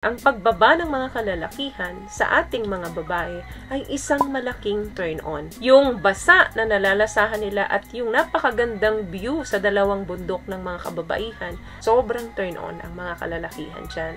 Ang pagbaba ng mga kalalakihan sa ating mga babae ay isang malaking turn-on. Yung basa na nalalasahan nila at yung napakagandang view sa dalawang bundok ng mga kababaihan, sobrang turn-on ang mga kalalakihan dyan.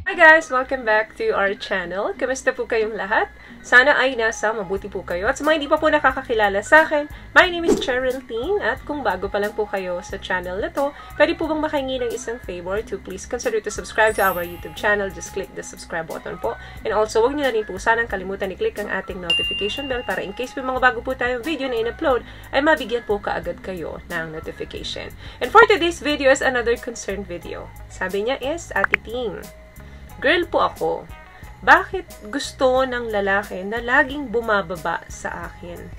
Hi guys! Welcome back to our channel. Kamusta po kayong lahat? Sana ay nasa mabuti po kayo. At sa mga hindi pa po nakakakilala sa akin, my name is Cheryl Ting. At kung bago pa lang po kayo sa channel na to, pwede po bang makahingi ng isang favor to please consider to subscribe to our YouTube channel. Just click the subscribe button po. And also, huwag niyo na rin po sanang kalimutan i-click ang ating notification bell para in case may mga bago po tayong video na in-upload, ay mabigyan po kaagad kayo ng notification. And for today's video is another concerned video. Sabi niya is, Ate Ting, girl po ako. Bakit gusto ng lalaki na laging bumababa sa akin?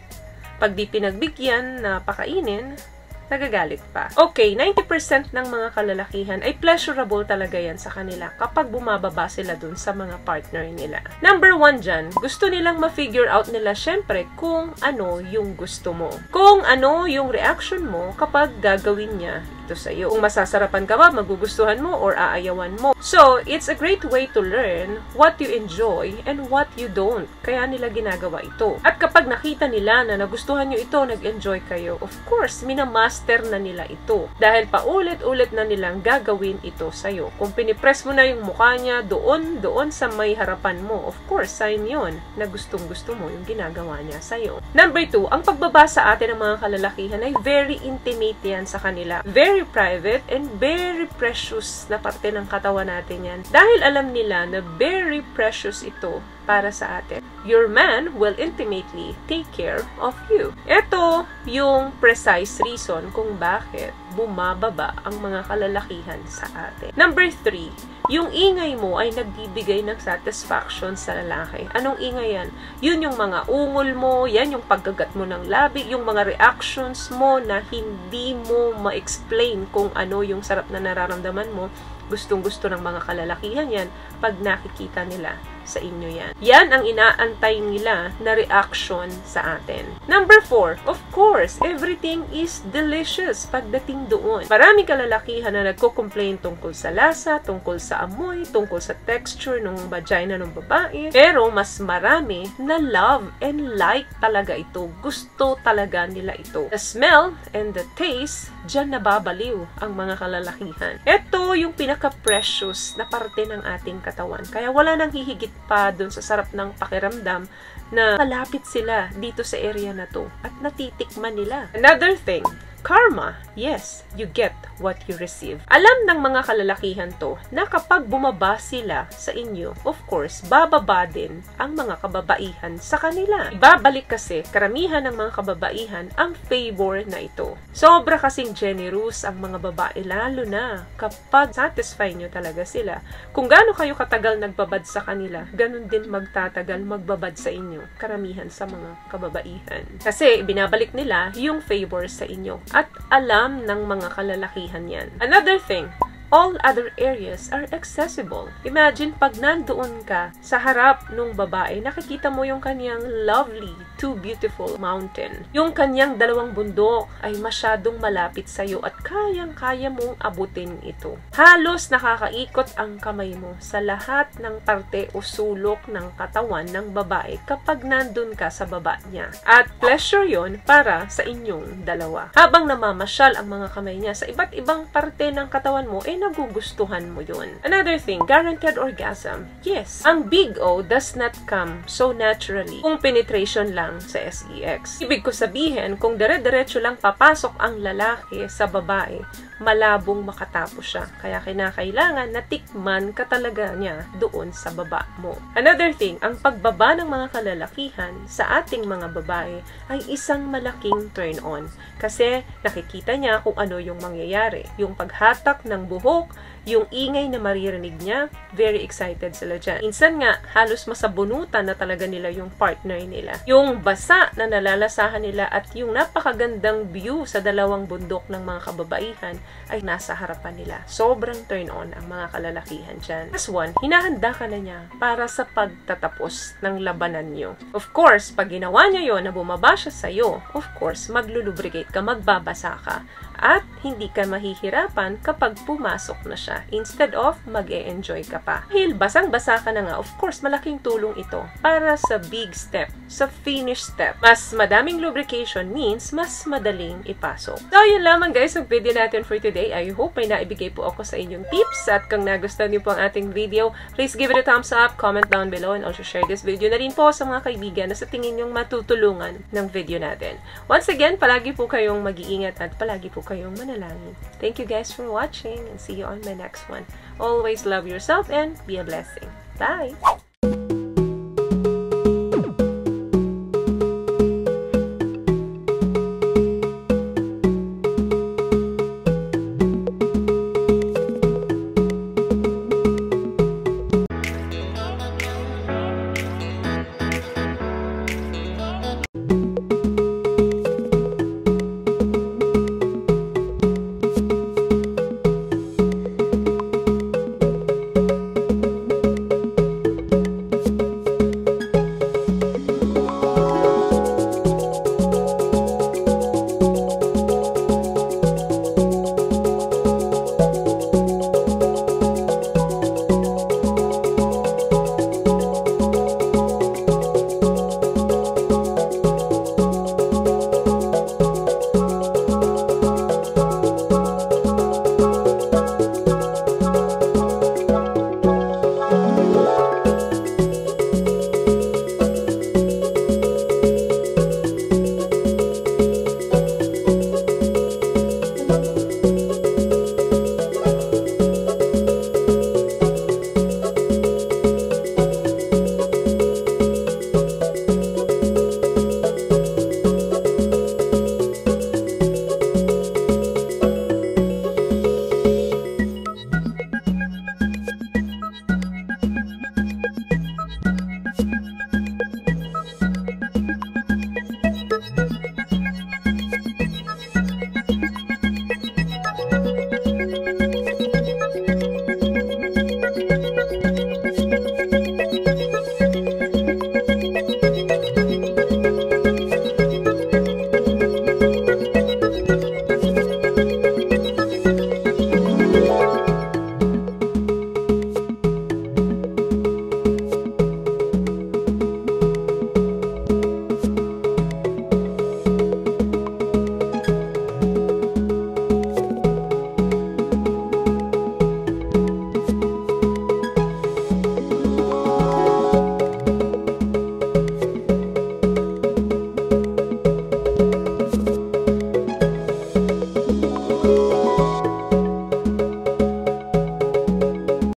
Pag di pinagbigyan na pakainin, nagagalit pa. Okay, 90% ng mga kalalakihan ay pleasurable talaga yan sa kanila kapag bumababa sila dun sa mga partner nila. Number 1 dyan, gusto nilang ma-figure out nila syempre kung ano yung gusto mo. Kung ano yung reaction mo kapag gagawin niya ito sa'yo. Kung masasarapan ka ba, magugustuhan mo or aayawan mo. So, it's a great way to learn what you enjoy and what you don't. Kaya nila ginagawa ito. At kapag nakita nila na nagustuhan nyo ito, nag-enjoy kayo, of course, minamaster na nila ito. Dahil paulit-ulit na nilang gagawin ito sa'yo. Kung pinipress mo na yung mukha niya doon sa may harapan mo, of course, sign yun na gustong-gusto mo yung ginagawa niya sa'yo. Number 2, ang pagbaba sa atin ng mga kalalakihan ay very intimate yan sa kanila. Very private and very precious na parte ng katawan natin yan. Dahil alam nila na very precious ito para sa atin. Your man will intimately take care of you. Ito yung precise reason kung bakit bumababa ang mga kalalakihan sa atin. Number 3, yung ingay mo ay nagbibigay ng satisfaction sa lalaki. Anong ingay yan? Yun yung mga ungol mo, yan yung paggagat mo ng labi, yung mga reactions mo na hindi mo ma-explain kung ano yung sarap na nararamdaman mo. Gustong-gusto ng mga kalalakihan yan pag nakikita nila sa inyo yan. Yan ang inaantay nila na reaction sa atin. Number 4, of course, everything is delicious pagdating doon. Maraming kalalakihan na nagko-complain tungkol sa lasa, tungkol sa amoy, tungkol sa texture ng vagina ng babae. Pero mas marami na love and like talaga ito. Gusto talaga nila ito. The smell and the taste, dyan nababaliw ang mga kalalakihan. Ito yung pinaka-precious na parte ng ating katawan. Kaya wala nang hihigit pa dun sa sarap ng pakiramdam na malapit sila dito sa area na to at natitikman nila. Another thing, karma. Yes, you get what you receive. Alam ng mga kalalakihan to na kapag bumaba sila sa inyo, of course, bababa din ang mga kababaihan sa kanila. Ibabalik kasi karamihan ng mga kababaihan ang favor na ito. Sobra kasing generous ang mga babae, lalo na kapag satisfy nyo talaga sila. Kung gaano kayo katagal nagbabad sa kanila, ganun din magtatagal magbabad sa inyo, karamihan sa mga kababaihan. Kasi binabalik nila yung favor sa inyo. At alam ng mga kalalakihan yan. Another thing, all other areas are accessible. Imagine pag nandoon ka sa harap ng babae, nakikita mo yung kanyang lovely, too beautiful mountain. Yung kanyang dalawang bundok ay masyadong malapit sa'yo at kayang-kaya mong abutin ito. Halos nakakaikot ang kamay mo sa lahat ng parte o sulok ng katawan ng babae kapag nandun ka sa baba niya. At pleasure yon para sa inyong dalawa. Habang namamasyal ang mga kamay niya sa iba't ibang parte ng katawan mo, nagugustuhan mo yun. Another thing, guaranteed orgasm. Yes, ang big O does not come so naturally kung penetration lang sa sex. Ibig ko sabihin, kung dire-diretso lang papasok ang lalaki sa babae, malabong makatapos siya. Kaya kinakailangan na tikman ka talaga niya doon sa baba mo. Another thing, ang pagbaba ng mga kalalakihan sa ating mga babae ay isang malaking turn-on. Kasi nakikita niya kung ano yung mangyayari. Yung paghatak ng buhok, yung ingay na maririnig niya, very excited sila dyan. Minsan nga, halos masabunutan na talaga nila yung partner nila. Yung basa na nalalasahan nila at yung napakagandang view sa dalawang bundok ng mga kababaihan ay nasa harapan nila. Sobrang turn on ang mga kalalakihan dyan. As one, hinahanda ka na niya para sa pagtatapos ng labanan nyo. Of course, pag ginawa niya yon na bumaba siya sa'yo, of course, maglulubricate ka, magbabasa ka. At hindi ka mahihirapan kapag pumasok na siya. Instead of mag-e-enjoy ka pa. Dahil basang-basa ka na nga, of course, malaking tulong ito para sa big step, sa finish step. Mas madaming lubrication means mas madaling ipasok. So, yun lamang guys ang video natin for today. I hope may naibigay po ako sa inyong tips. At kung nagustuhan niyo po ang ating video, please give it a thumbs up, comment down below, and also share this video na rin po sa mga kaibigan na sa tingin nyong matutulungan ng video natin. Once again, palagi po kayong mag-iingat at palagi po kayong manalangin. Thank you guys for watching and see you on my next one. Always love yourself and be a blessing. Bye!